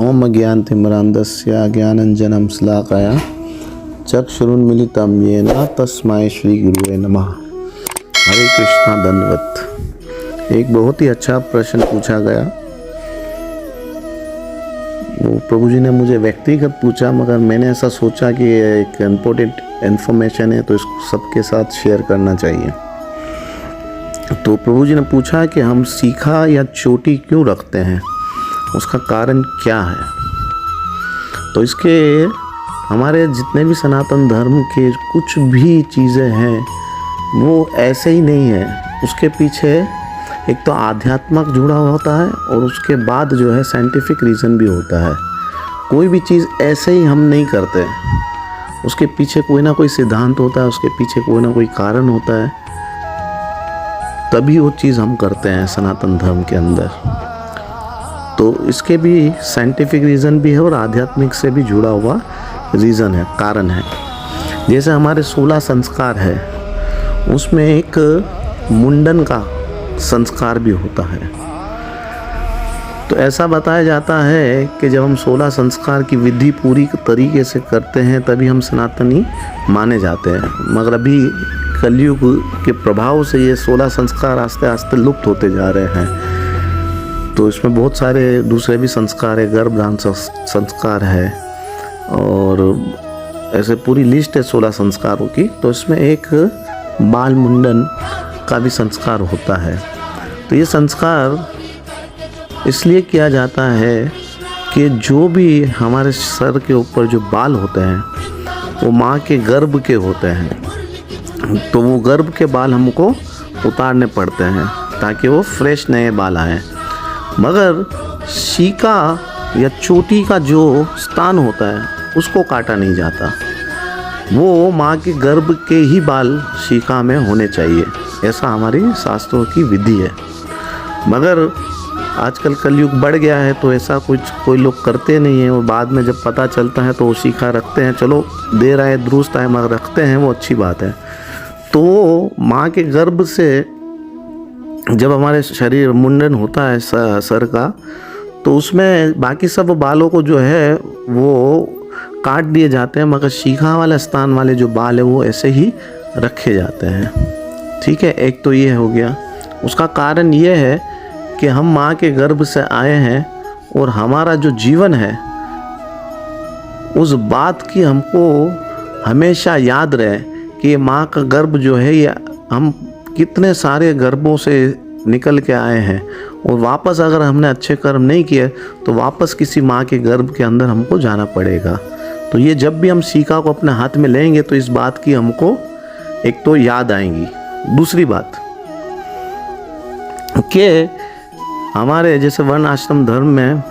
ओम अज्ञानतिमिरान्धस्य ज्ञानाञ्जनं शलाकया चक्षुरुन्मीलितं येन तस्मै श्री गुरुवे नमः। हरे कृष्णा दंडवत। एक बहुत ही अच्छा प्रश्न पूछा गया। वो प्रभु जी ने मुझे व्यक्तिगत पूछा, मगर मैंने ऐसा सोचा कि ये एक इम्पोर्टेंट इन्फॉर्मेशन है तो इसको सबके साथ शेयर करना चाहिए। तो प्रभु जी ने पूछा कि हम सीखा या चोटी क्यों रखते हैं, उसका कारण क्या है। तो इसके हमारे जितने भी सनातन धर्म के कुछ भी चीज़ें हैं वो ऐसे ही नहीं है। उसके पीछे एक तो आध्यात्मिक जुड़ा होता है और उसके बाद जो है साइंटिफिक रीज़न भी होता है। कोई भी चीज़ ऐसे ही हम नहीं करते, उसके पीछे कोई ना कोई सिद्धांत होता है, उसके पीछे कोई ना कोई कारण होता है, तभी वो चीज़ हम करते हैं सनातन धर्म के अंदर। तो इसके भी साइंटिफिक रीज़न भी है और आध्यात्मिक से भी जुड़ा हुआ रीज़न है, कारण है। जैसे हमारे 16 संस्कार है, उसमें एक मुंडन का संस्कार भी होता है। तो ऐसा बताया जाता है कि जब हम 16 संस्कार की विधि पूरी तरीके से करते हैं तभी हम सनातनी माने जाते हैं। मगर अभी कलयुग के प्रभाव से ये 16 संस्कार आस्ते आस्ते लुप्त होते जा रहे हैं। तो इसमें बहुत सारे दूसरे भी संस्कार है, गर्भधारण संस्कार है और ऐसे पूरी लिस्ट है 16 संस्कारों की। तो इसमें एक बाल मुंडन का भी संस्कार होता है। तो ये संस्कार इसलिए किया जाता है कि जो भी हमारे सर के ऊपर जो बाल होते हैं वो माँ के गर्भ के होते हैं, तो वो गर्भ के बाल हमको उतारने पड़ते हैं ताकि वो फ्रेश नए बाल आएँ। मगर शीका या चोटी का जो स्थान होता है उसको काटा नहीं जाता, वो माँ के गर्भ के ही बाल शीका में होने चाहिए, ऐसा हमारी शास्त्रों की विधि है। मगर आजकल कलयुग बढ़ गया है तो ऐसा कुछ कोई लोग करते नहीं हैं और बाद में जब पता चलता है तो वो शीका रखते हैं। चलो देर आए दुरुस्त आए, मगर रखते हैं, वो अच्छी बात है। तो माँ के गर्भ से जब हमारे शरीर मुंडन होता है सर का, तो उसमें बाकी सब बालों को जो है वो काट दिए जाते हैं, मगर शीखा वाला स्थान वाले जो बाल है वो ऐसे ही रखे जाते हैं। ठीक है, एक तो ये हो गया। उसका कारण ये है कि हम माँ के गर्भ से आए हैं और हमारा जो जीवन है उस बात की हमको हमेशा याद रहे कि माँ का गर्भ जो है ये हम कितने सारे गर्भों से निकल के आए हैं और वापस अगर हमने अच्छे कर्म नहीं किए तो वापस किसी माँ के गर्भ के अंदर हमको जाना पड़ेगा। तो ये जब भी हम शीका को अपने हाथ में लेंगे तो इस बात की हमको एक तो याद आएंगी। दूसरी बात कि हमारे जैसे वर्ण आश्रम धर्म में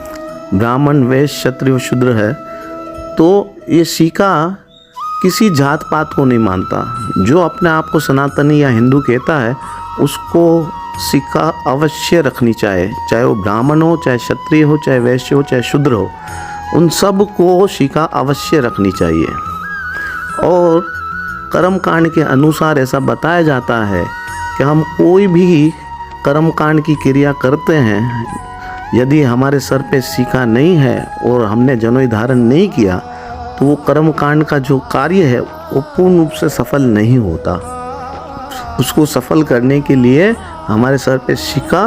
ब्राह्मण, वैश्य, क्षत्रिय और शूद्र है, तो ये शीका किसी जात पात को नहीं मानता। जो अपने आप को सनातनी या हिंदू कहता है उसको शीका अवश्य रखनी चाहिए, चाहे वो ब्राह्मण हो, चाहे क्षत्रिय हो, चाहे वैश्य हो, चाहे शूद्र हो, उन सब को शीका अवश्य रखनी चाहिए। और कर्मकांड के अनुसार ऐसा बताया जाता है कि हम कोई भी कर्मकांड की क्रिया करते हैं, यदि हमारे सर पे शीका नहीं है और हमने जनेऊ धारण नहीं किया तो वो कर्मकांड का जो कार्य है वो पूर्ण रूप से सफल नहीं होता। उसको सफल करने के लिए हमारे सर पे शीका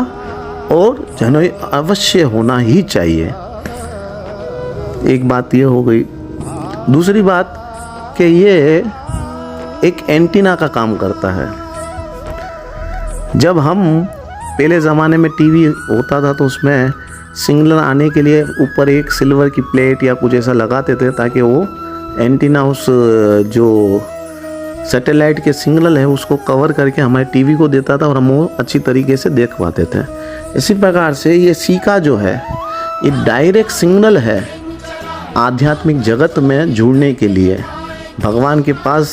और जनेऊ अवश्य होना ही चाहिए। एक बात ये हो गई। दूसरी बात कि ये एक एंटीना का काम करता है। जब हम पहले ज़माने में टीवी होता था तो उसमें सिग्नल आने के लिए ऊपर एक सिल्वर की प्लेट या कुछ ऐसा लगाते थे ताकि वो एंटीना उस जो सैटेलाइट के सिग्नल है उसको कवर करके हमारे टीवी को देता था और हम वो अच्छी तरीके से देख पाते थे। इसी प्रकार से ये शीका जो है ये डायरेक्ट सिग्नल है आध्यात्मिक जगत में जुड़ने के लिए, भगवान के पास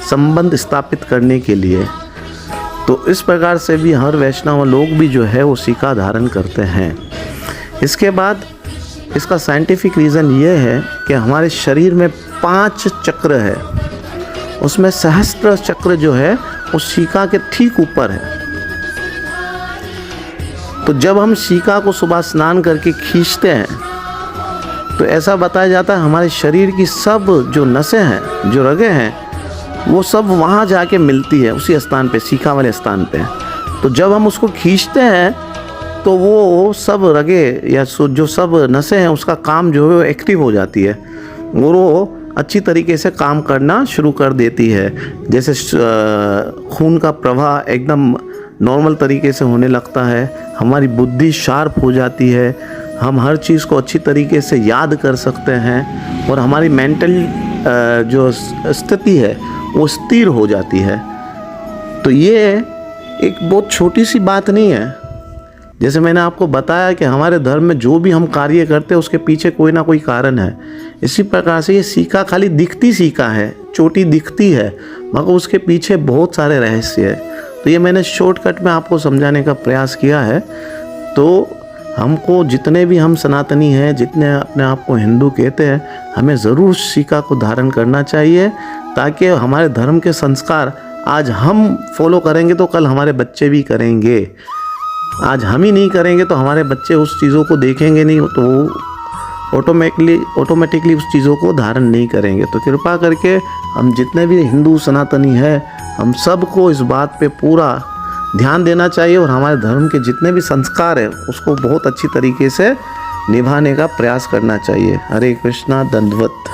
संबंध स्थापित करने के लिए। तो इस प्रकार से भी हर वैष्णव लोग भी जो है वो शीका धारण करते हैं। इसके बाद इसका साइंटिफिक रीज़न ये है कि हमारे शरीर में 5 चक्र है, उसमें सहस्त्र चक्र जो है वो शीका के ठीक ऊपर है। तो जब हम शीका को सुबह स्नान करके खींचते हैं तो ऐसा बताया जाता है हमारे शरीर की सब जो नसें हैं, जो रगें हैं, वो सब वहाँ जाके मिलती है उसी स्थान पे, सीखा वाले स्थान पे। तो जब हम उसको खींचते हैं तो वो सब रगे या जो सब नसें हैं उसका काम जो है वो एक्टिव हो जाती है और वो अच्छी तरीके से काम करना शुरू कर देती है। जैसे खून का प्रवाह एकदम नॉर्मल तरीके से होने लगता है, हमारी बुद्धि शार्प हो जाती है, हम हर चीज़ को अच्छी तरीके से याद कर सकते हैं और हमारी मेंटल जो स्थिति है वो स्थिर हो जाती है। तो ये एक बहुत छोटी सी बात नहीं है। जैसे मैंने आपको बताया कि हमारे धर्म में जो भी हम कार्य करते हैं उसके पीछे कोई ना कोई कारण है। इसी प्रकार से ये सिक्का खाली दिखती सिक्का है, चोटी दिखती है, मगर उसके पीछे बहुत सारे रहस्य है। तो ये मैंने शॉर्टकट में आपको समझाने का प्रयास किया है। तो हमको जितने भी हम सनातनी हैं, जितने अपने आप को हिंदू कहते हैं, हमें ज़रूर सिक्का को धारण करना चाहिए ताकि हमारे धर्म के संस्कार आज हम फॉलो करेंगे तो कल हमारे बच्चे भी करेंगे। आज हम ही नहीं करेंगे तो हमारे बच्चे उस चीज़ों को देखेंगे नहीं, तो वो ऑटोमेटिकली उस चीज़ों को धारण नहीं करेंगे। तो कृपा करके हम जितने भी हिंदू सनातनी हैं, हम सबको इस बात पे पूरा ध्यान देना चाहिए और हमारे धर्म के जितने भी संस्कार हैं उसको बहुत अच्छी तरीके से निभाने का प्रयास करना चाहिए। हरे कृष्णा, दंडवत।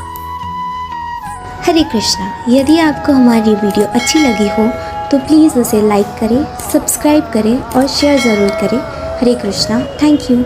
हरे कृष्णा। यदि आपको हमारी वीडियो अच्छी लगी हो तो प्लीज़ उसे लाइक करें, सब्सक्राइब करें और शेयर ज़रूर करें। हरे कृष्णा। Thank you.